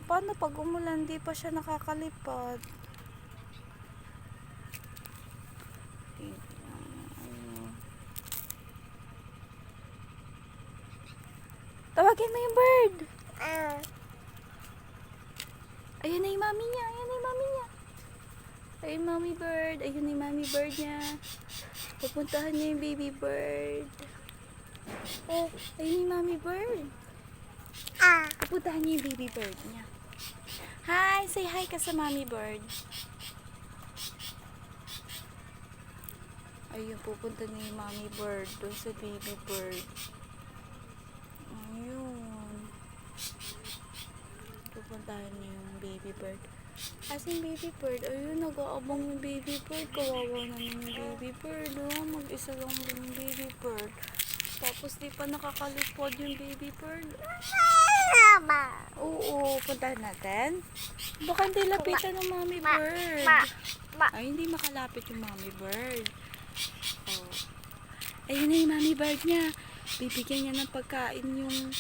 Paano pag umulan, di pa siya nakakalipad? Tawagin mo yung bird. Ayun na yung mami niya. Ayun na yung mami niya. Ayun mami bird. Ayun na yung mami bird niya. Pupuntahan niya yung baby bird. Oh, ayun yung mami bird. Pupuntahan niya yung baby bird niya. Hi! Say hi ka sa mami bird. Ayun, pupunta na yung mami bird doon sa baby bird. Ayun. Pupuntahan niya yung baby bird. As in baby bird, ayun, nag-aabang yung baby bird. Kawawa naman yung baby bird. Oh, mag-isa lang din yung baby bird. Tapos di pa nakakalipod yung baby bird. Oo, puntahan natin. Baka hindi lapitan ng mommy bird. Ay, hindi makalapit yung mommy bird. Oh. Ayun na yung mommy bird niya. Bibigyan niya ng pagkain yung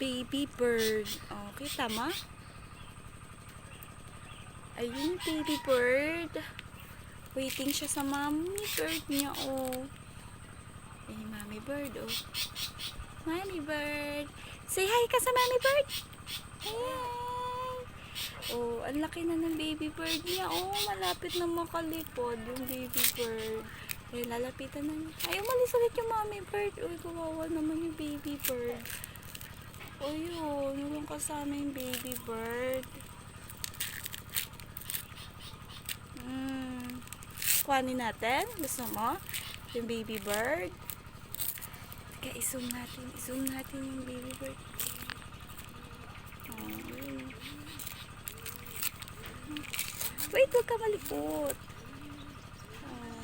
baby bird. Oh, kita mo? Ayun yung baby bird. Waiting siya sa mommy bird niya, oh. Ayun, mommy bird, oh. Mommy bird. Say hi ka sa mommy bird. Hi. Oh, ang laki na ng baby bird niya. Oh, malapit na makalipod yung baby bird. Eh, lalapitan na niya. Ay, umalis ulit yung mommy bird. Uy, kawawa naman yung baby bird. Oh, yun. Walang kasama yung baby bird. Kuhanin natin. Gusto mo? Yung baby bird. Kaya i-zoom natin. I-zoom natin yung baby bird. Oh, yun. Wait, huwag ka malikot. Oh,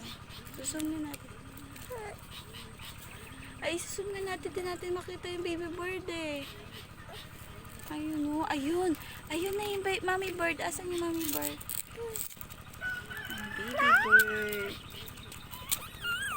zoom na natin. Ay, zoom na natin. Din natin makita yung baby bird eh. Ayun o. Ayun. Ayun na yung mommy bird. Asan yung mommy bird? Baby bird.